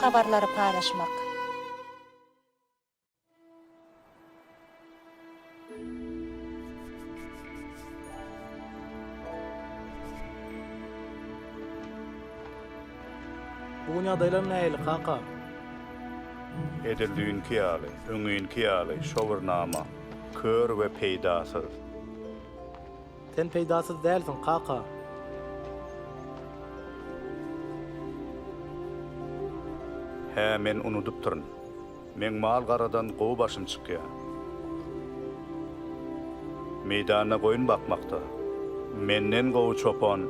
habarlary paylaşmak. Bu ýagdaýlar nähili kaka? Edildiğin kiyaly, öňün kiyaly, şowurnama, kör we peýdasy. Sen peýdasyz dälsin kaka. Hä, men unudup turyn. Men mal garadan gowy başym çykýar. Meýdana goýun bakmakda. Menden gowy çopan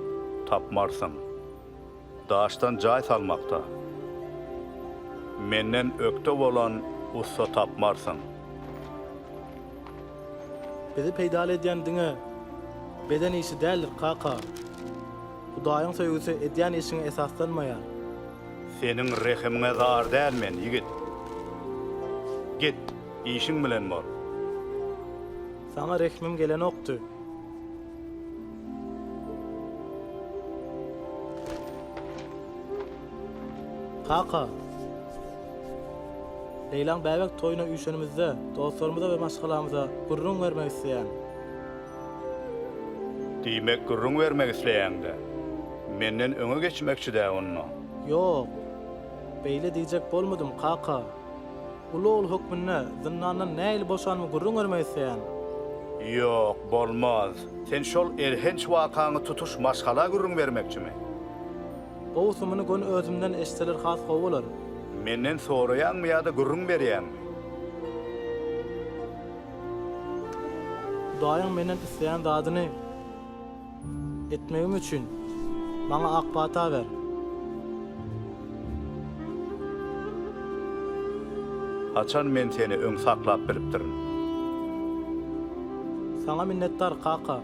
tapmarsyň. Daşdan jaý salmakda. Menden ökde bolan ussa tapmarsyň. Bizi peýdal edýän diňe beden işi däldir kaka. Hudaýyň söýgüsü edýän işiňe esaslanmaýar. Senin rehimine zar dälmen, ýigit. Git, işiň bilen bol. Sana rehmim gelen okdy. Kaka. Leylan bäbek toýuna üýşenimizde, dostlarymyza we maşgalamyza gurrun bermek isleýän. Diýmek gurrun bermek isleýäňde. Menden öňe geçmekçi dä onu. Ýok. Beýle diýjek bolmadym kaka. Ulul hukmuna zyndandan näil boşanmy gurrun bermek isleýän. Ýok, bolmaz. Sen şol erhenç wakany tutuş maşgala gurrun bermekçimi? O usumunu gön özümden eşiteler has gowalar. Menden soraýanmy ýa-da gurrun berýänmi? Daýyň menden isleýän zadyny etmegim üçin maňa akbata ber. Haçan men seni öň saklap beripdirin. Sana minnettar kaka.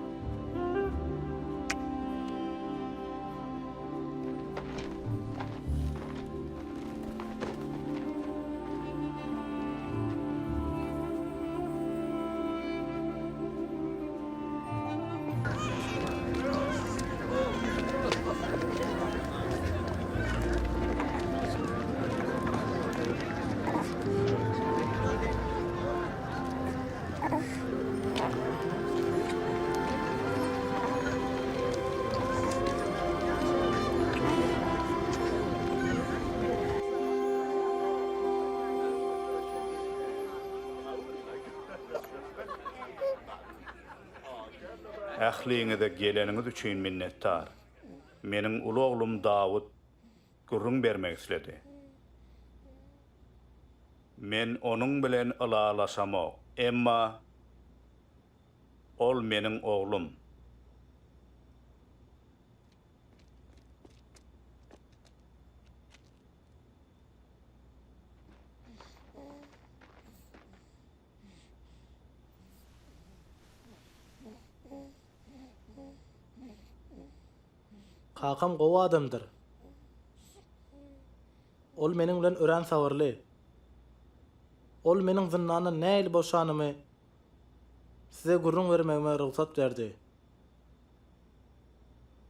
Ähliňize geleniňiz üçin minnettar. Meniň uly oglum Dawud gurrun bermek isledi. Men onuň bilen ılalaşamok, emma ol meniň oglum. Kakam gowy adamdyr. Ol meniň bilen ören sawarly. Ol meniň zyndandan näil boşanymy size gurrun bermegime ruhsat berdi.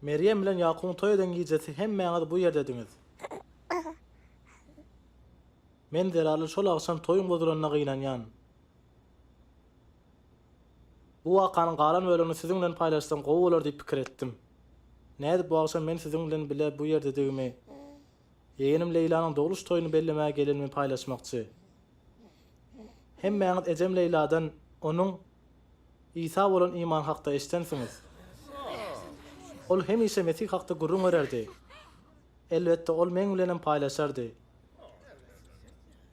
Meryem bilen Ýakubyň toý eden gijesi hemmeňiz bu ýerdediňiz. Men derali şol agşam toýuň bozulanyna gynanýan. Bu wakanyň galan bölümini siziň bilen paýlaşsam gowy bolar diýip pikir etdim. Näde bu akşam men siziň bilen bile bu ýerde degimi, yeğenim Leyla'nın doğuluş toyunu bellemäge gelenimi paýlaşmakçy. Hemmeňiz ejem Leyla'dan onuň İsa bolan iman hakda eşitensiňiz. Ol hemişe Mesih hakda gurrun bererdi. Elbette ol men bilenem paýlaşardy.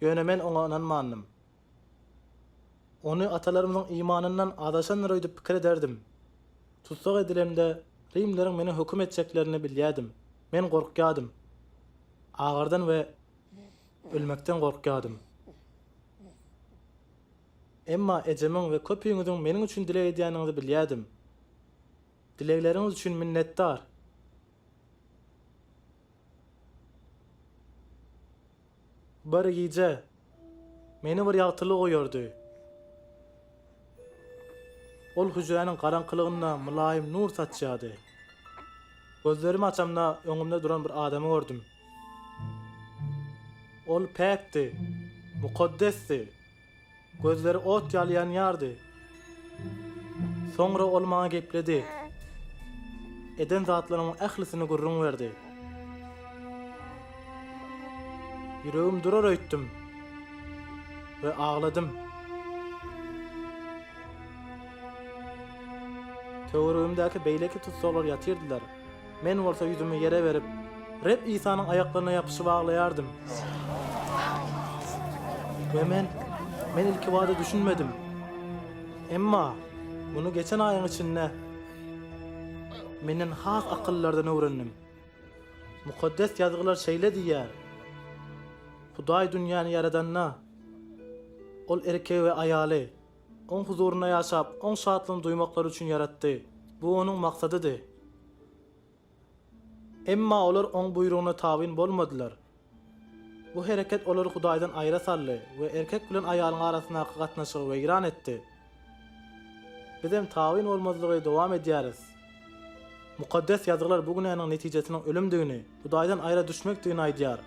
Ýöne men oňa inanmandym. Onu atalarymyzyň imanyndan adaşanlar öýdüp pikir ederdim. Tutsak edilemde Rimlerin meni höküm etjeklerini bilýärdim. Men gorkýadym. Ağırdan we ölmekden gorkýadym. Emma ejemiň we köpüýüňiziň meniň üçin dilek edýäniňizi bilýärdim. Dilekleriniz üçin minnettar. Bir gije meni bir ýagtylyk goýardy. Ol hüjräniň garaňkylygyna mulaýym nur saçýardy. Gözlerimi açamda öňümde duran bir adamy gördüm. Ol pekti, mukaddesti. Gözleri ot yalayan yardı. Sonra ol maňa gepledi. Eden zatlaryň ählisini gurrun verdi. Yüreğim durar öýtdim ve ağladım. Töwerüňdäki beýleki tutsalar ýatyrdylar. Men bolsa ýüzümi ýere berip, rep İsa'nın ayaklaryna ýapyşyp ağlaýardım. Ve men ilki wada düşünmedim. Emma bunu geçen ayın içinde menen has akıllardan öwrendim. Mukaddes ýazgylar şeýle diýär. Hudaý dünýäni ýaradanna, ol erkeği we aýaly oň huzuruna ýaşap, oň şatlygyny duymaklary üçin yaratdy. Bu onuň maksadydy. Emma olar oň buyruguna tabyn bolmadylar. Bu hereket olary Hudaýdan aýra saldy we erkek bilen aýalyň arasyna gatnaşygy weýran etdi. Bizem tabyn bolmazlygy dowam edýäris. Mukaddes ýazgylar bu günäniň netijesiniň ölümdigini, Hudaýdan aýra düşmekdigini aýdýar.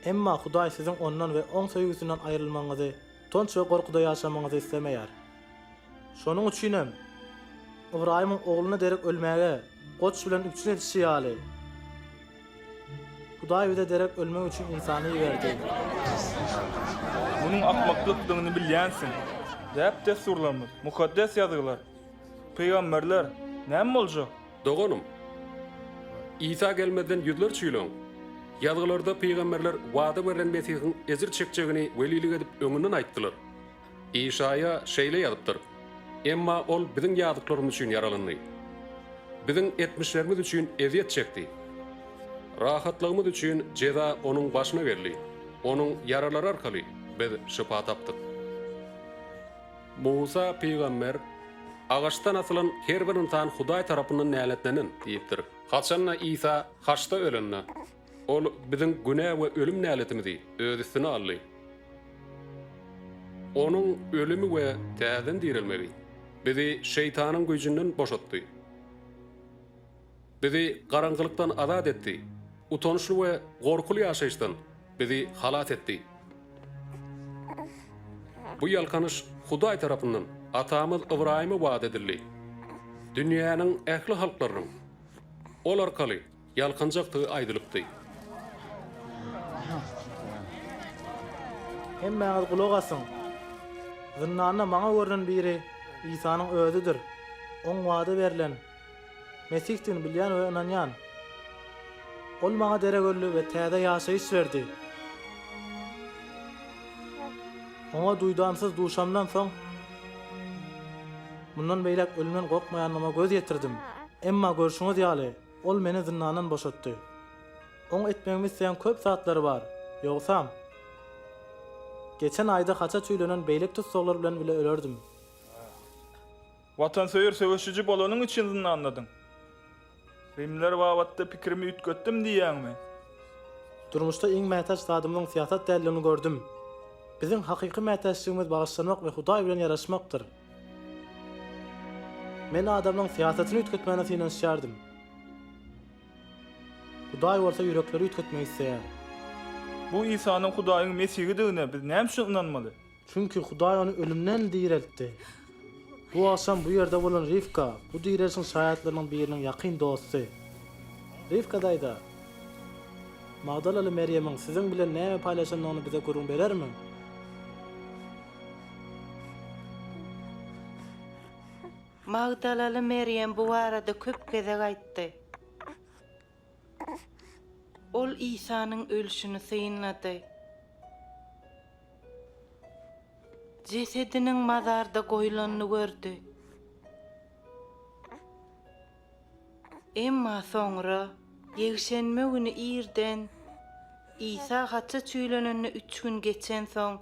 Emma Hudaý siziň ondan we oň söýgüsinden aýrylmaňyzy, tonç we gorkuda ýaşamaňyzy islemeýär. Şonuň üçinem Ibrahimyň ogluny derek ölmäge, goç bilen üçin etişi ýaly. Hudaý bize derek ölmek üçin insany berdi. Bunun akmaklygyny bilýänsiň. Däp desurlarymyz, mukaddes ýazgylar, peýgamberler näme boljak? Dogonum. İsa gelmeden yüzler çüýlen. Ýazgylarda peýgamberler wada beren Mesihiň ezir çekjegini welilik edip öňünden aýtdylar. İşaya şeýle ýazypdyr. Emma ol biziň ýazyklarymyz üçin yaralandy. Biziň etmişlerimiz üçin eziýet çekdi. Rahatlygymyz üçin jeza onuň başyna berli. Onuň yaralary arkaly biz şifa tapdyk. Musa peýgamber ağaçtan asylan her bir insan Hudaý tarapyndan näletlenen diýipdir. Haçanna İsa haçta ölenna. Ol biziň günä we ölüm näletimizi öz üstüne aldy. Onuň ölümi we täzen dirilmegi bizi şeytanyň güýjünden boşatdy. Bizi garaňgylykdan azat etdi. Utançly we gorkulu ýaşaýyşdan bizi halat etdi. Bu ýalkanyş Hudaý tarapyndan atamyz Ibrahime wada edildi. Dünýäniň ähli halklarynyň ol arkaly ýalkanjakdygy aýdylykdy. Hemmäňiz gulak asyň. Zınnana maňa görünen biri İsa'nın özüdür. Oň wada berilen Mesihdiň bilýän we inanýan. Ol maňa derek öldü we täze ýaşaýyş berdi. Oňa duýdamsyz duşamdan soň bundan beýlek ölümden gorkmaýanyma göz ýetirdim. Emma görşüňiz ýaly, ol meni zynnanan boşatdy. Oň etmegimi isleýän köp satlary bar. Ýogsam geçen ayda haça çüýlenen beýlek tutsaglar bilen bile ölerdim. Watansöýür söwüşçi bolanyň üçin anladyň. Rimler wagtda pikirimi ütgetdim diýýäňmi? Durmuşda iň mätäç zadymyň siýasat dälilini gördüm. Biziň hakyky mätäçligimiz bagyşlanmak we Hudaý bilen ýaraşmakdyr. Men adamyň siýasatyny ütgetmäne sinenşýärdim. Hudaý bolsa ýürekleri ütgetmeyi isleýär. Bu İsa'nın Hudaýyň Mesihidigine biz näme üçin inanmaly? Çünki Hudaý onu ölümden diriltdi. Bu akşam bu ýerde bolan Rivka, bu dirilişiň şaýatlarynyň biriniň ýakyn dosty. Rivka daýda, Magdalaly Meryemiň siziň bilen näme paýlaşandygyny bize görüň berermi? Magdalaly Meryem bu arada köp gezek aýtdy. Ol İsa'nın ölüşünü syynlady. Cesediniň mazarda goýulanyny gördü. Emma soňra ýegşenme güni irden İsa haça çüýlenenine 3 gün geçen soň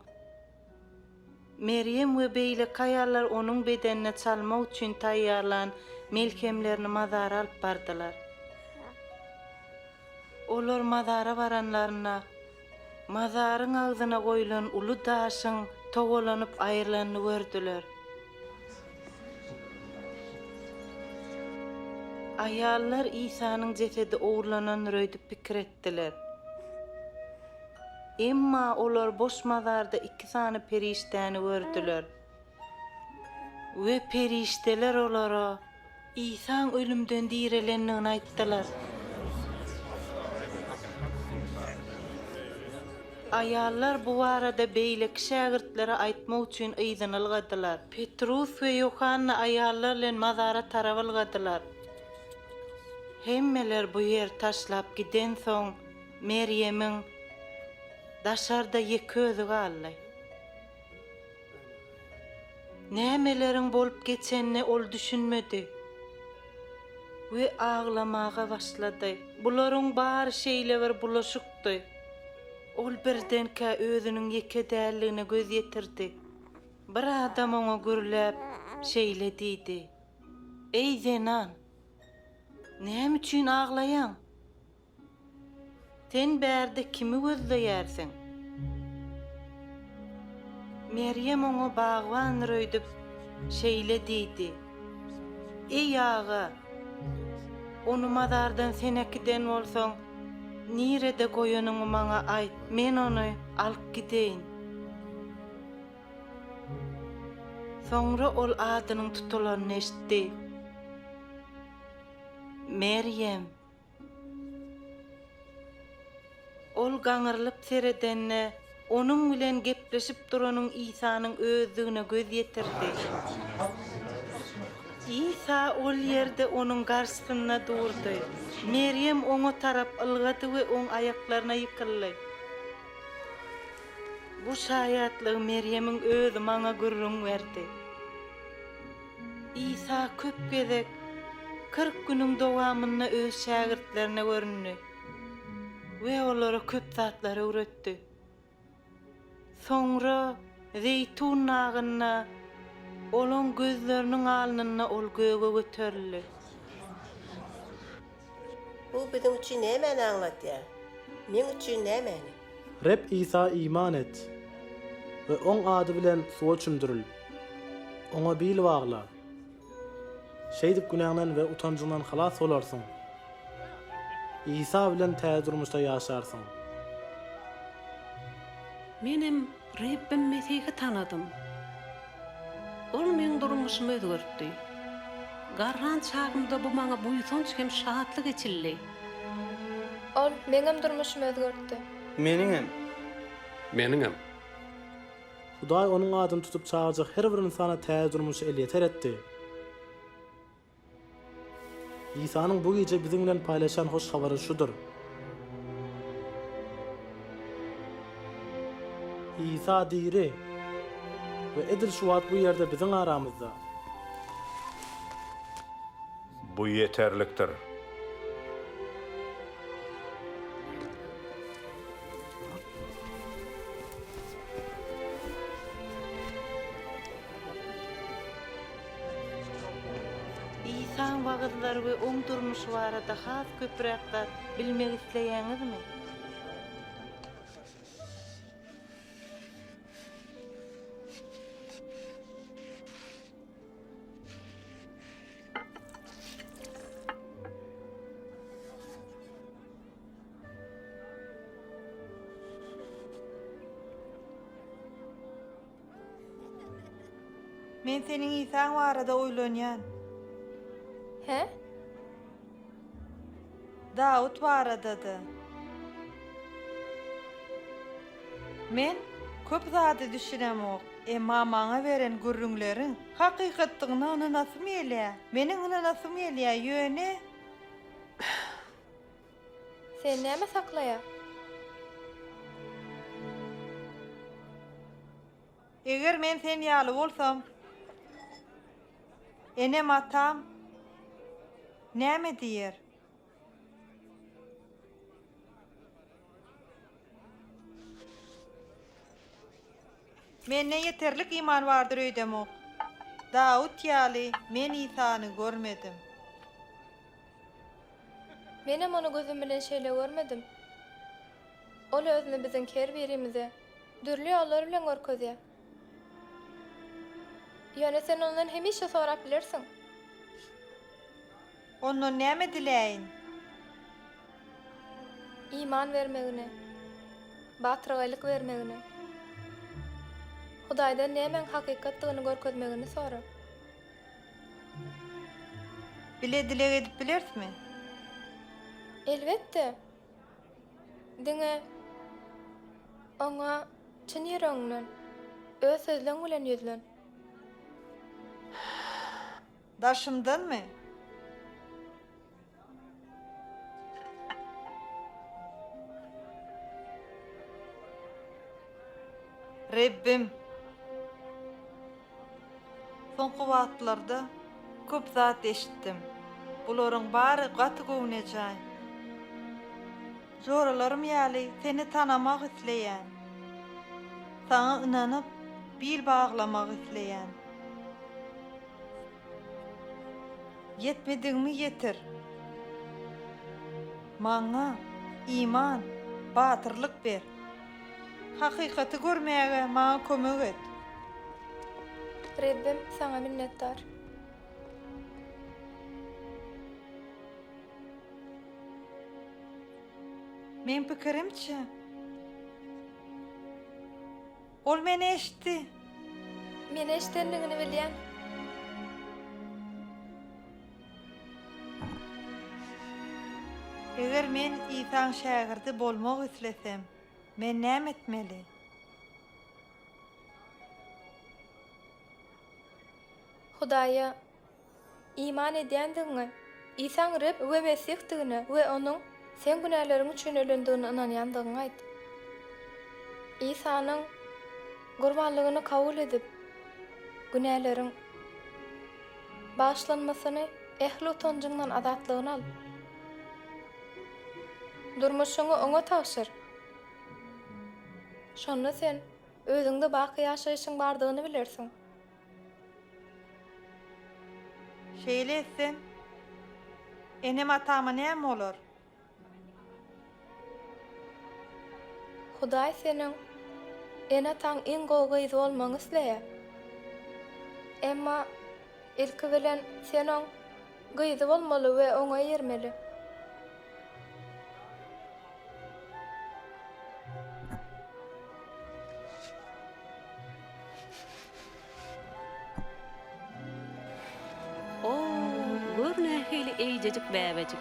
Meryem we beýle kaýarlar onuň bedenine çalmak üçin taýýarlan melkemlerini mazara alyp bardylar. Olar mazara baranlaryna mazaryň agzyna goýulan uly daşyň togolanyp aýrylanyny gördüler. Aýallar İsa'nın jesedi owurlananyr öýdüp pikir etdiler. Emma olar boş mazarda iki sany perişteni gördüler. Ve perişteler olara İsa'nın ölümden dirilenini aýtdylar. Ayallar bu arada beýlek şägirtlere aýtmak üçin ýyzyn algadylar. Petrus we Yohanna ayallar bilen mazara tarap algadylar. Hemmeler bu yer taşlap giden soň Meryem'in daşarda ýeki özü galdy. Nämeleriň bolup geçenini ol düşünmedi. Ve ağlamağa başlady. Bularyň bary şeýleler bulaşykdy. Ol birdenkä özüniň ýeke dälligine göz ýetirdi. Bir adam oňa gürläp şeýlediydi. Ey Zenan, näme üçin ağlaýan? Sen bärde kimi gözleýärsiň? Meryem oňa bagwan röýdüp şeýlediydi. Ey ağa, onu mazardan senekiden bolsaň, nirede goýanyňy maňa aýt, men onu alyp gideýin. Soňra ol adynyň tutulanyny eşitdi. Meryem. Ol gaňyrlyp seredenne, onuň bilen gepleşip duranyň İsa'nyň özüne göz ýetirdi. İsa ol ýerde onuň garşysynda durdy. Meryem oňa tarap ylgady we oň aýaklaryna ýykyldy. Bu şaýatlyk Meryemiň özü maňa gürrüň berdi. İsa köp gezek 40 günüň dowamyna öz şägirtlerine göründi. We olara köp zatlar öwretdi. Soňra Zeytun nagyna olan gözlerinin alnına ol göğe götürülü. Bu bizim üçün nämäni anlatýar? Men üçün nämäni? Rep İsa iman et ve on adı bilen suwa çümdürül. Ona bil bagla. Şeýdip günäňden we utancyndan halas bolarsyň. İsa bilen täze durmuşda ýaşarsyň. Menim Rabbim Mesih'i tanıdım. Ol men durmuşymy özgörtdi. Garran çağımda bu maňa buýsanç hem şahatlyk içildi. Ol meňem durmuşymy özgörtdi. Meniňem. Hudaý onuň adyny tutup çağırjak her bir insana täze durmuşy elýeter etdi. İsa'nın bu gece bizim bilen paylaşan hoş habary şudur. İsa diri ve edil şu wagt bu ýerde biziň aramyzda. Bu yeterliktir. İsa'nın wagtları we oň durmuşy barada has köpürekler bilmek isleýäňizmi? Men seniň İsaň barada oýlanýan. He? Daud baradadı. Men köp zady düşünemok. Emma maňa beren gürrüňleriň hakykatlygyny ananasym elä. Meniň ananasym elä ýöne. Sen näme saklaýa? Eger men sen ýaly bolsam, enem atam näme diýer? Menne yeterlik iman vardır öýdemok. Daud ýaly men İsa'ny görmedim. Menem onu gözüm bilen şeýle görmedim. Ol özüni biziň ker birimize dürli ýollar bilen görkezýär. Ýöne sen ondan hemişe sorap bilirsiň. Ondan näme diläýin? İman vermegine. batyrgylyk bermegini. Hudaýdan nämen hakykatdygyny görkezmegini sorap. Biledileg edip bilersmi? Elbetde. Diňe oňa çyn ýüregiňden öz sözleň bilen ýüzlen. Daşımdan mı? Rebbim. Soňky wagtlarda köp zat eşitdim. Bularyň bary gaty gowunajay. Joralarym ýaly seni tanamak isleýän. Saňa inanyp bil baglamak isleýän. Yetmediňmi yetir. Maňa iman, batyrlyk ber. Hakykaty görmäge maňa kömek et. Rebbim sana minnetdar. Men pikirimçe. Ol meni eşitdi. Meni eşitdenligini bilýän. Eger men İsa'ň şagirdi bolmak islesem, men näme etmeli? Hudaýa iman edýändiňi, İsaň Reb we Mesihdigini we onuň sen günäleриň üçin ölendigini inanýandygyny aýt. İsanyň gurbanlygyny kabul edip, günäleriň başlanmasyny ehli utanjyňdan azatlygyny al. Durmuşyňy oňa tapşyr. Şonda sen özüňde baky ýaşaýyşyň bardygyny bilersiň. Şeýle etsem, enem atama näme bolar? Hudaý seniň ene taň iň gowy bolmagy isleýär. Emma ilki bilen sen oň gyzy bolmaly we oňa ýermeli. O, görne heli eýjejik bäbejik.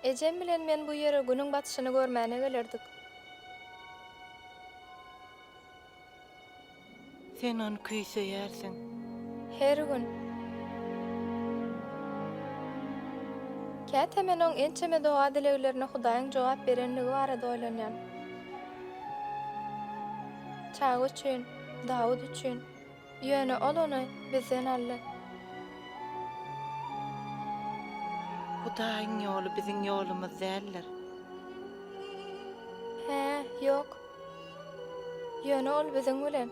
Ejem bilen men bu ýere günüň batyşyny görmäne gelerdik. Sen onu küýseýärsiň. Her gün. Käte men oň ençeme doga dileglerine Hudaýyň jogap berenligi barada oýlanýan. Çagy üçin, Dawud üçin, ýöne ol ony bizden aldy. Hudaýyň ýoly biziň ýolumyz däldir. He, ýok. Ýöne ol biziň bilen.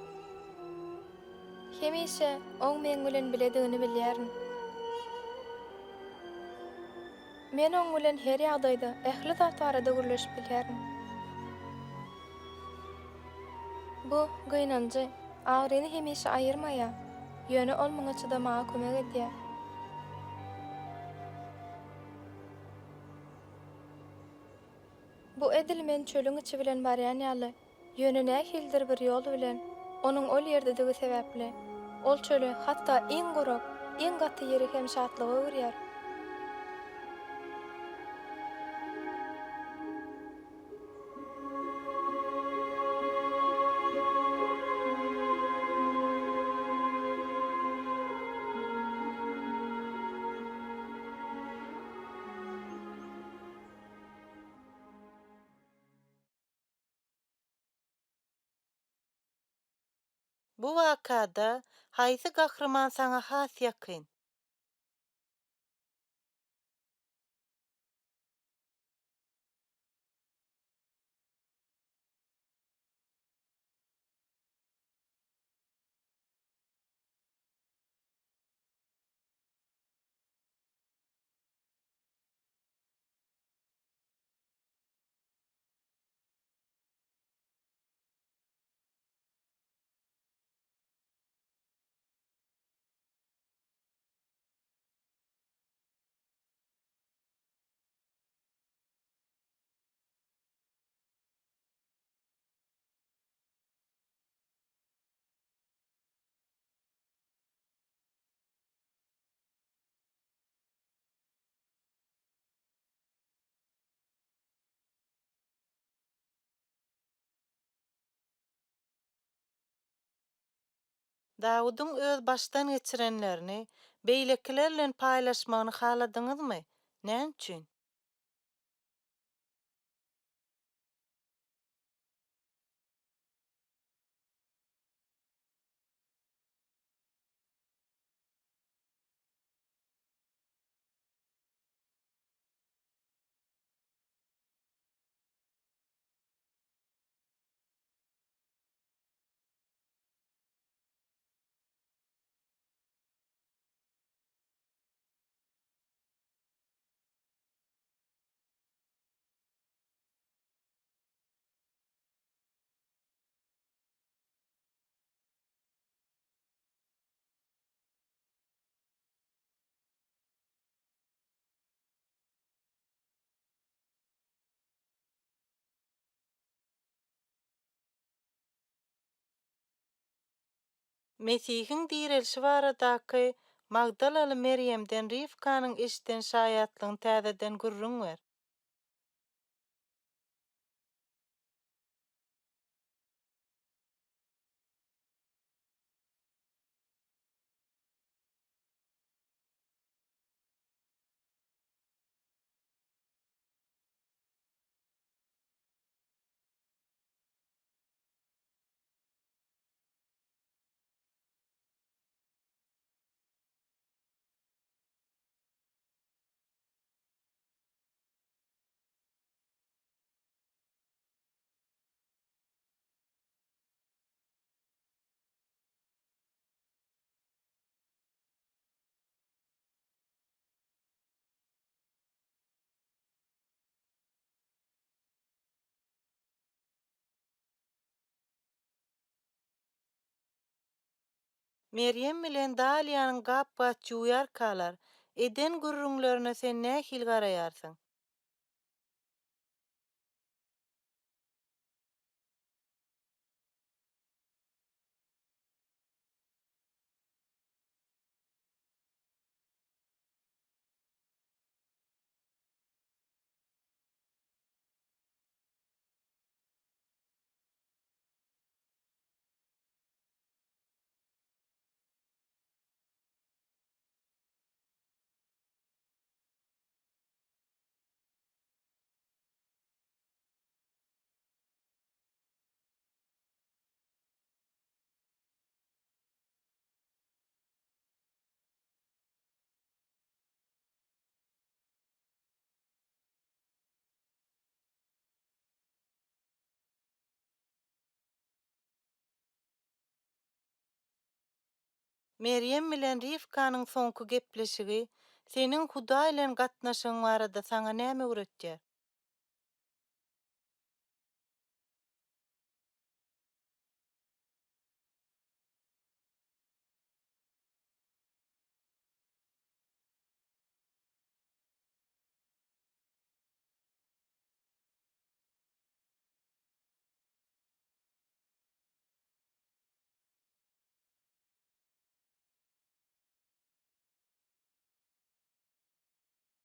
Hemişe oň men bilen biledigini bilýärin. Men oň bilen her ýagdaýda ähli zat arada gürleşip bilýärin. Bu gynanjy, agryny hemişe aýyrmaýa. Ýöne ol maňa çydamaga kömek edýär. Bu edilmen çölüň içi bilen barýan ýaly, ýönüne hildir bir ýol bilen, onuň ol ýerdedigi sebäpli, ol çölü hatda iň gurap, iň gaty ýeri hem şatlyga görýär. Bu wakada haýsy gahrman saňa has ýakyn? Dawud'un öz baştan geçirenlerini beýlekilerle paýlaşmagyny haladyňyzmy? Näme üçin? Mesihiň direlişi baradaky Magdalaly Meryemden Rifkanyň eşden şaýatlygyny täzeden gürrüň ber. Meryem bilen Daliýanyň gap-gat juýarkalar eden gürrüňlerine sen nähil garaýarsyň? Meryem bilen Rifkanyň soňky gepleşigi seniň Huda bilen gatnaşygyň barada saňa näme öwretýär?